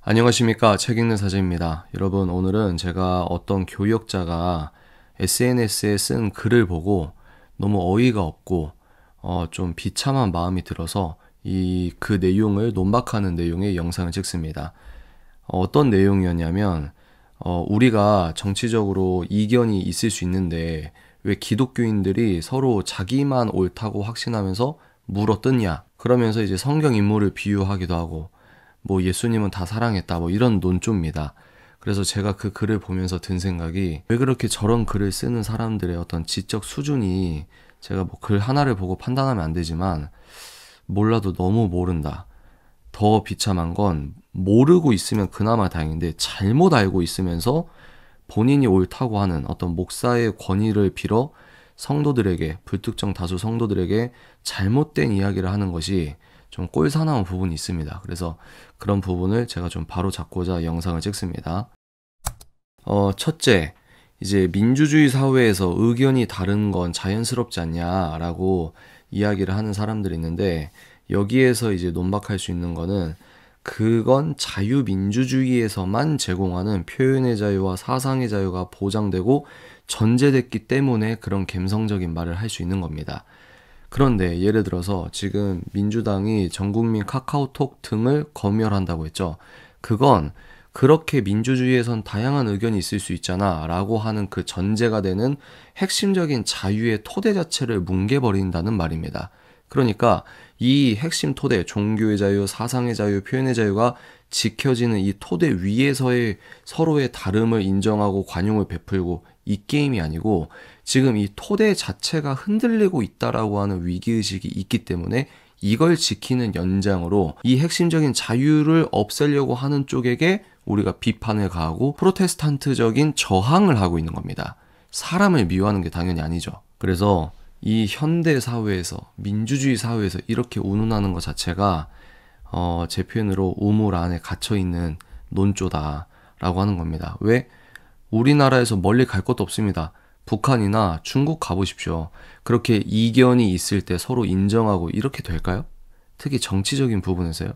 안녕하십니까. 책 읽는 사제입니다. 여러분, 오늘은 제가 어떤 교역자가 SNS에 쓴 글을 보고 너무 어이가 없고 좀 비참한 마음이 들어서 그 내용을 논박하는 내용의 영상을 찍습니다. 어떤 내용이었냐면 우리가 정치적으로 이견이 있을 수 있는데 왜 기독교인들이 서로 자기만 옳다고 확신하면서 물어뜯냐? 그러면서 이제 성경 인물을 비유하기도 하고 뭐 예수님은 다 사랑했다 뭐 이런 논조입니다. 그래서 제가 그 글을 보면서 든 생각이 왜 그렇게 저런 글을 쓰는 사람들의 어떤 지적 수준이 제가 뭐 글 하나를 보고 판단하면 안 되지만 몰라도 너무 모른다. 더 비참한 건 모르고 있으면 그나마 다행인데 잘못 알고 있으면서 본인이 옳다고 하는 어떤 목사의 권위를 빌어 성도들에게, 불특정 다수 성도들에게 잘못된 이야기를 하는 것이 좀 꼴사나운 부분이 있습니다. 그래서 그런 부분을 제가 좀 바로 잡고자 영상을 찍습니다. 첫째, 이제 민주주의 사회에서 의견이 다른 건 자연스럽지 않냐라고 이야기를 하는 사람들이 있는데 여기에서 이제 논박할 수 있는 거는 그건 자유민주주의에서만 제공하는 표현의 자유와 사상의 자유가 보장되고 전제됐기 때문에 그런 감성적인 말을 할 수 있는 겁니다. 그런데 예를 들어서 지금 민주당이 전국민 카카오톡 등을 검열한다고 했죠. 그건 그렇게 민주주의에선 다양한 의견이 있을 수 있잖아 라고 하는 그 전제가 되는 핵심적인 자유의 토대 자체를 뭉개버린다는 말입니다. 그러니까 이 핵심 토대, 종교의 자유, 사상의 자유, 표현의 자유가 지켜지는 이 토대 위에서의 서로의 다름을 인정하고 관용을 베풀고 이 게임이 아니고 지금 이 토대 자체가 흔들리고 있다라고 하는 위기의식이 있기 때문에 이걸 지키는 연장으로 이 핵심적인 자유를 없애려고 하는 쪽에게 우리가 비판을 가하고 프로테스탄트적인 저항을 하고 있는 겁니다. 사람을 미워하는 게 당연히 아니죠. 그래서 이 현대 사회에서, 민주주의 사회에서 이렇게 운운하는 것 자체가 제 표현으로 우물 안에 갇혀있는 논조다라고 하는 겁니다. 왜? 우리나라에서 멀리 갈 것도 없습니다. 북한이나 중국 가보십시오. 그렇게 이견이 있을 때 서로 인정하고 이렇게 될까요? 특히 정치적인 부분에서요.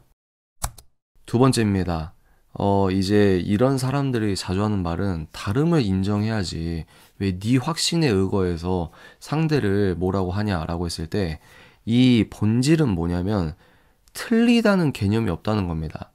두 번째입니다. 이제 이런 사람들이 자주 하는 말은 다름을 인정해야지 왜 네 확신에 의거해서 상대를 뭐라고 하냐라고 했을 때 이 본질은 뭐냐면 틀리다는 개념이 없다는 겁니다.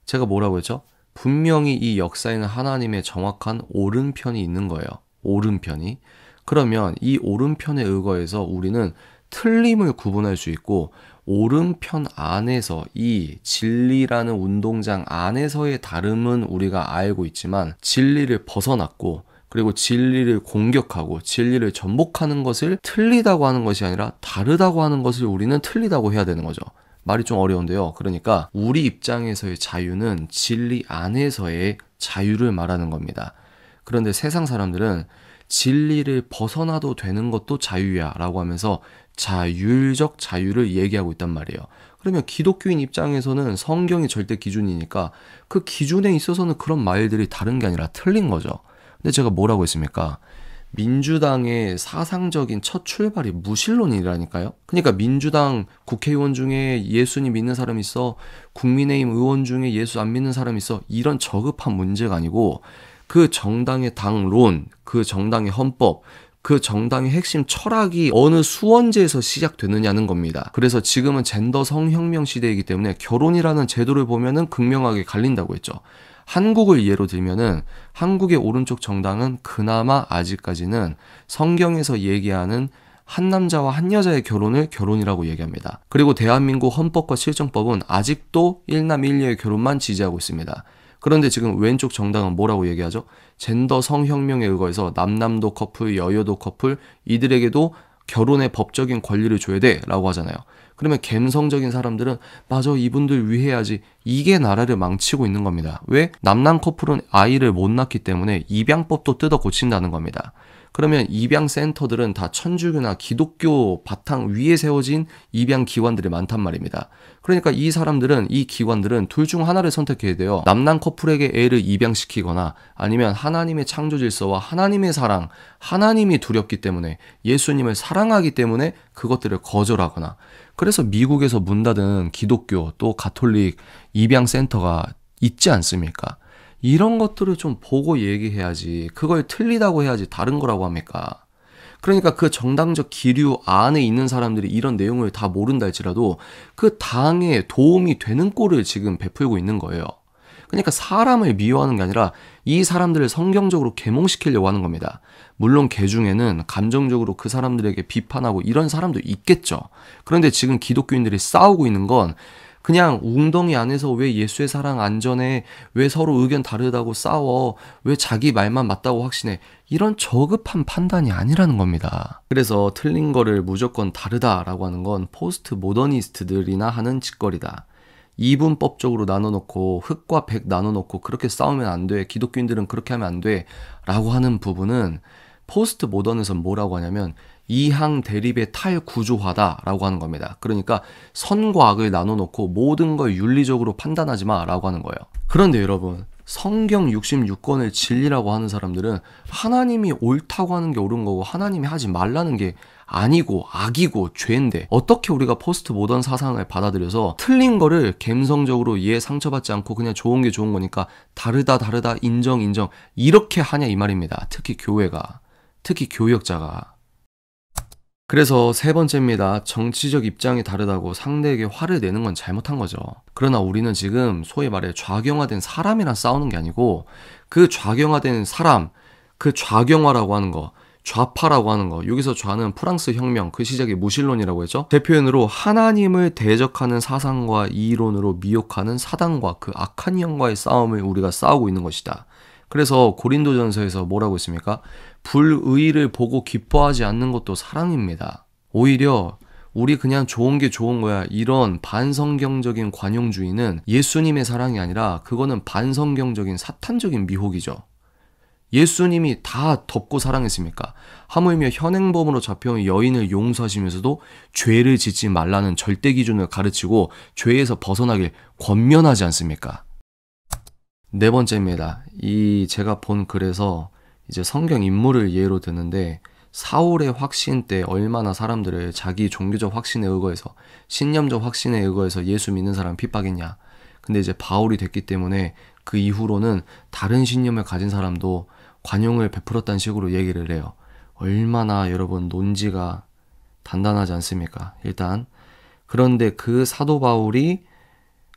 제가 뭐라고 했죠? 분명히 이 역사에는 하나님의 정확한 오른편이 있는 거예요. 오른편이. 그러면 이 오른편에 의거해서 우리는 틀림을 구분할 수 있고 오른편 안에서 이 진리라는 운동장 안에서의 다름은 우리가 알고 있지만 진리를 벗어났고 그리고 진리를 공격하고 진리를 전복하는 것을 틀리다고 하는 것이 아니라 다르다고 하는 것을 우리는 틀리다고 해야 되는 거죠. 말이 좀 어려운데요. 그러니까 우리 입장에서의 자유는 진리 안에서의 자유를 말하는 겁니다. 그런데 세상 사람들은 진리를 벗어나도 되는 것도 자유야 라고 하면서 자율적 자유를 얘기하고 있단 말이에요. 그러면 기독교인 입장에서는 성경이 절대 기준이니까 그 기준에 있어서는 그런 말들이 다른 게 아니라 틀린 거죠. 근데 제가 뭐라고 했습니까? 민주당의 사상적인 첫 출발이 무신론이라니까요. 그러니까 민주당 국회의원 중에 예수님 믿는 사람 있어, 국민의힘 의원 중에 예수 안 믿는 사람 있어, 이런 저급한 문제가 아니고 그 정당의 당론, 그 정당의 헌법, 그 정당의 핵심 철학이 어느 수원제에서 시작되느냐는 겁니다. 그래서 지금은 젠더 성혁명 시대이기 때문에 결혼이라는 제도를 보면은 극명하게 갈린다고 했죠. 한국을 예로 들면은 한국의 오른쪽 정당은 그나마 아직까지는 성경에서 얘기하는 한 남자와 한 여자의 결혼을 결혼이라고 얘기합니다. 그리고 대한민국 헌법과 실정법은 아직도 일남 일녀의 결혼만 지지하고 있습니다. 그런데 지금 왼쪽 정당은 뭐라고 얘기하죠? 젠더 성혁명에 의거해서 남남도 커플, 여여도 커플 이들에게도 결혼의 법적인 권리를 줘야 돼 라고 하잖아요. 그러면 갬성적인 사람들은 맞아 이분들 위해야지 이게 나라를 망치고 있는 겁니다. 왜? 남남 커플은 아이를 못 낳기 때문에 입양법도 뜯어 고친다는 겁니다. 그러면 입양센터들은 다 천주교나 기독교 바탕 위에 세워진 입양기관들이 많단 말입니다. 그러니까 이 사람들은, 이 기관들은 둘 중 하나를 선택해야 돼요. 남남 커플에게 애를 입양시키거나 아니면 하나님의 창조 질서와 하나님의 사랑, 하나님이 두렵기 때문에 예수님을 사랑하기 때문에 그것들을 거절하거나. 그래서 미국에서 문 닫은 기독교 또 가톨릭 입양센터가 있지 않습니까? 이런 것들을 좀 보고 얘기해야지 그걸 틀리다고 해야지 다른 거라고 합니까? 그러니까 그 정당적 기류 안에 있는 사람들이 이런 내용을 다 모른다 할지라도 그 당에 도움이 되는 꼴을 지금 베풀고 있는 거예요. 그러니까 사람을 미워하는 게 아니라 이 사람들을 성경적으로 계몽시키려고 하는 겁니다. 물론 개 중에는 감정적으로 그 사람들에게 비판하고 이런 사람도 있겠죠. 그런데 지금 기독교인들이 싸우고 있는 건 그냥 웅덩이 안에서 왜 예수의 사랑 안전해, 왜 서로 의견 다르다고 싸워, 왜 자기 말만 맞다고 확신해, 이런 저급한 판단이 아니라는 겁니다. 그래서 틀린 거를 무조건 다르다라고 하는 건 포스트 모더니스트들이나 하는 짓거리다. 이분법적으로 나눠놓고 흑과 백 나눠놓고 그렇게 싸우면 안 돼, 기독교인들은 그렇게 하면 안 돼 라고 하는 부분은 포스트 모던에서 뭐라고 하냐면 이항 대립의 탈구조화다라고 하는 겁니다. 그러니까 선과 악을 나눠놓고 모든 걸 윤리적으로 판단하지 마라고 하는 거예요. 그런데 여러분, 성경 66권을 진리라고 하는 사람들은 하나님이 옳다고 하는 게 옳은 거고 하나님이 하지 말라는 게 아니고 악이고 죄인데 어떻게 우리가 포스트 모던 사상을 받아들여서 틀린 거를 감성적으로 얘 상처받지 않고 그냥 좋은 게 좋은 거니까 다르다 인정 이렇게 하냐 이 말입니다. 특히 교회가, 특히 교역자가. 그래서 세 번째입니다. 정치적 입장이 다르다고 상대에게 화를 내는 건 잘못한 거죠. 그러나 우리는 지금 소위 말해 좌경화된 사람이랑 싸우는 게 아니고 그 좌경화된 사람, 그 좌경화라고 하는 거, 좌파라고 하는 거, 여기서 좌는 프랑스 혁명, 그 시작이 무신론이라고 했죠. 제 표현으로 하나님을 대적하는 사상과 이론으로 미혹하는 사단과 그 악한 영과의 싸움을 우리가 싸우고 있는 것이다. 그래서 고린도전서에서 뭐라고 했습니까? 불의를 보고 기뻐하지 않는 것도 사랑입니다. 오히려 우리 그냥 좋은 게 좋은 거야, 이런 반성경적인 관용주의는 예수님의 사랑이 아니라 그거는 반성경적인 사탄적인 미혹이죠. 예수님이 다 덮고 사랑했습니까? 하물며 현행범으로 잡혀온 여인을 용서하시면서도 죄를 짓지 말라는 절대 기준을 가르치고 죄에서 벗어나길 권면하지 않습니까? 네 번째입니다. 제가 본 글에서 이제 성경 인물을 예로 드는데 사울의 확신 때 얼마나 사람들을 자기 종교적 확신에 의거해서, 신념적 확신에 의거해서 예수 믿는 사람 핍박했냐. 근데 이제 바울이 됐기 때문에 그 이후로는 다른 신념을 가진 사람도 관용을 베풀었다는 식으로 얘기를 해요. 얼마나 여러분 논지가 단단하지 않습니까? 일단 그런데 그 사도 바울이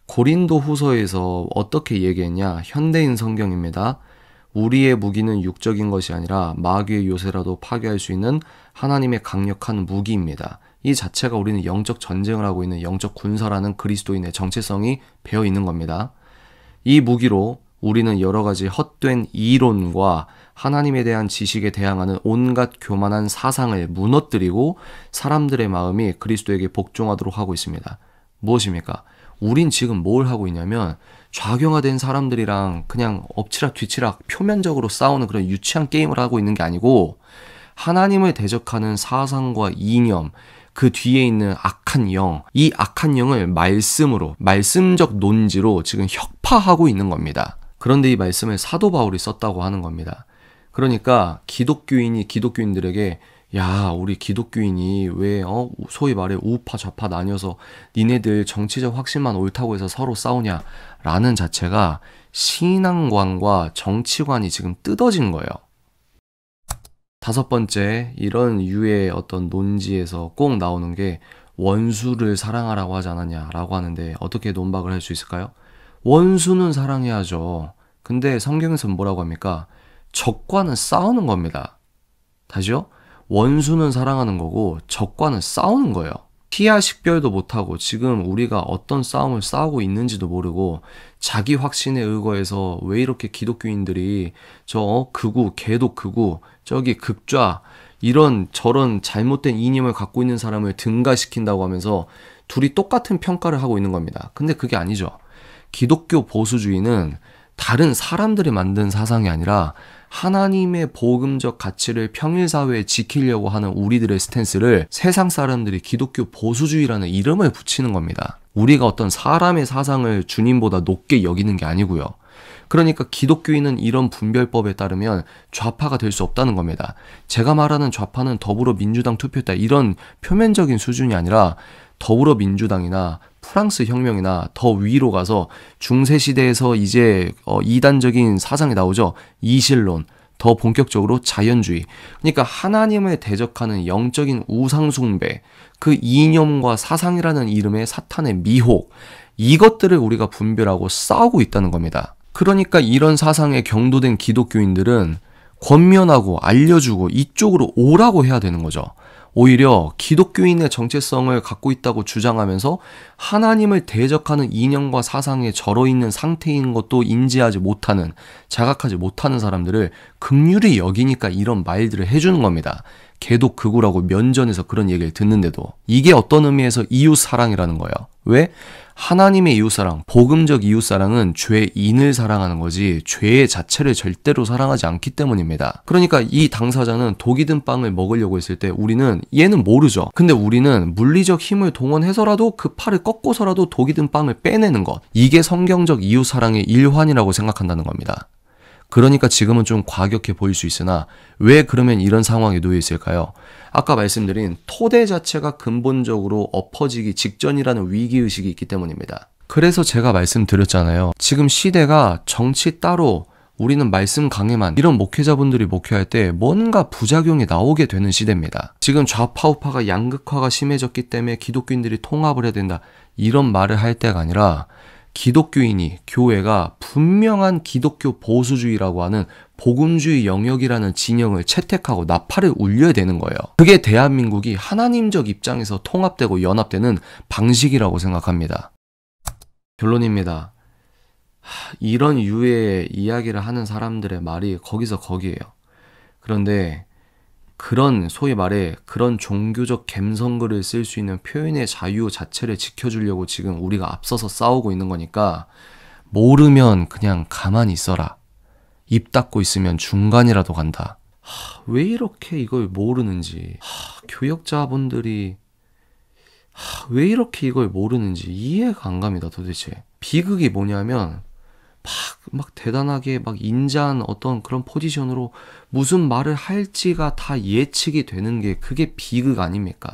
고린도 후서에서 어떻게 얘기했냐? 현대인 성경입니다. 우리의 무기는 육적인 것이 아니라 마귀의 요새라도 파괴할 수 있는 하나님의 강력한 무기입니다. 이 자체가 우리는 영적 전쟁을 하고 있는 영적 군사라는 그리스도인의 정체성이 배어 있는 겁니다. 이 무기로 우리는 여러 가지 헛된 이론과 하나님에 대한 지식에 대항하는 온갖 교만한 사상을 무너뜨리고 사람들의 마음이 그리스도에게 복종하도록 하고 있습니다. 무엇입니까? 우린 지금 뭘 하고 있냐면 좌경화된 사람들이랑 그냥 엎치락 뒤치락 표면적으로 싸우는 그런 유치한 게임을 하고 있는 게 아니고 하나님을 대적하는 사상과 이념, 그 뒤에 있는 악한 영, 이 악한 영을 말씀으로, 말씀적 논지로 지금 혁파하고 있는 겁니다. 그런데 이 말씀을 사도 바울이 썼다고 하는 겁니다. 그러니까 기독교인이 기독교인들에게 야, 우리 기독교인이 왜 소위 말해 우파 좌파 나뉘어서 니네들 정치적 확신만 옳다고 해서 서로 싸우냐 라는 자체가 신앙관과 정치관이 지금 뜯어진 거예요. 다섯 번째, 이런 유의 어떤 논지에서 꼭 나오는 게 원수를 사랑하라고 하지 않았냐라고 하는데 어떻게 논박을 할 수 있을까요? 원수는 사랑해야죠. 근데 성경에서는 뭐라고 합니까? 적과는 싸우는 겁니다. 다시요? 원수는 사랑하는 거고 적과는 싸우는 거예요. 피하 식별도 못하고 지금 우리가 어떤 싸움을 싸우고 있는지도 모르고 자기 확신에 의거해서 왜 이렇게 기독교인들이 극우, 개독 극우, 저기 극좌 이런 저런 잘못된 이념을 갖고 있는 사람을 등가시킨다고 하면서 둘이 똑같은 평가를 하고 있는 겁니다. 근데 그게 아니죠. 기독교 보수주의는 다른 사람들이 만든 사상이 아니라 하나님의 복음적 가치를 평일사회에 지키려고 하는 우리들의 스탠스를 세상 사람들이 기독교 보수주의라는 이름을 붙이는 겁니다. 우리가 어떤 사람의 사상을 주님보다 높게 여기는 게 아니고요. 그러니까 기독교인은 이런 분별법에 따르면 좌파가 될 수 없다는 겁니다. 제가 말하는 좌파는 더불어민주당 투표했다 이런 표면적인 수준이 아니라 더불어민주당이나 프랑스 혁명이나 더 위로 가서 중세시대에서 이제 이단적인 사상이 나오죠. 이실론, 더 본격적으로 자연주의. 그러니까 하나님을 대적하는 영적인 우상숭배, 그 이념과 사상이라는 이름의 사탄의 미혹, 이것들을 우리가 분별하고 싸우고 있다는 겁니다. 그러니까 이런 사상에 경도된 기독교인들은 권면하고 알려주고 이쪽으로 오라고 해야 되는 거죠. 오히려 기독교인의 정체성을 갖고 있다고 주장하면서 하나님을 대적하는 이념과 사상에 절어있는 상태인 것도 인지하지 못하는, 자각하지 못하는 사람들을 긍휼히 여기니까 이런 말들을 해주는 겁니다. 개독 극우라고 면전에서 그런 얘기를 듣는데도. 이게 어떤 의미에서 이웃사랑이라는 거예요. 왜? 하나님의 이웃사랑, 복음적 이웃사랑은 죄인을 사랑하는 거지 죄의 자체를 절대로 사랑하지 않기 때문입니다. 그러니까 이 당사자는 독이 든 빵을 먹으려고 했을 때 우리는 얘는 모르죠. 근데 우리는 물리적 힘을 동원해서라도 그 팔을 꺾고서라도 독이 든 빵을 빼내는 것, 이게 성경적 이웃사랑의 일환이라고 생각한다는 겁니다. 그러니까 지금은 좀 과격해 보일 수 있으나 왜 그러면 이런 상황에 놓여 있을까요? 아까 말씀드린 토대 자체가 근본적으로 엎어지기 직전이라는 위기의식이 있기 때문입니다. 그래서 제가 말씀드렸잖아요. 지금 시대가 정치 따로 우리는 말씀 강해만, 이런 목회자분들이 목회할 때 뭔가 부작용이 나오게 되는 시대입니다. 지금 좌파 우파가 양극화가 심해졌기 때문에 기독교인들이 통합을 해야 된다, 이런 말을 할 때가 아니라 기독교인이, 교회가 분명한 기독교 보수주의라고 하는 복음주의 영역이라는 진영을 채택하고 나팔을 울려야 되는 거예요. 그게 대한민국이 하나님적 입장에서 통합되고 연합되는 방식이라고 생각합니다. 결론입니다. 이런 유의 이야기를 하는 사람들의 말이 거기서 거기에요. 그런데 그런 소위 말해 그런 종교적 갬성글을 쓸 수 있는 표현의 자유 자체를 지켜주려고 지금 우리가 앞서서 싸우고 있는 거니까 모르면 그냥 가만히 있어라. 입 닫고 있으면 중간이라도 간다. 왜 이렇게 이걸 모르는지, 교역자분들이 왜 이렇게 이걸 모르는지 이해가 안 갑니다. 도대체 비극이 뭐냐면 막 대단하게 막 인자한 어떤 그런 포지션으로 무슨 말을 할지가 다 예측이 되는 게 그게 비극 아닙니까?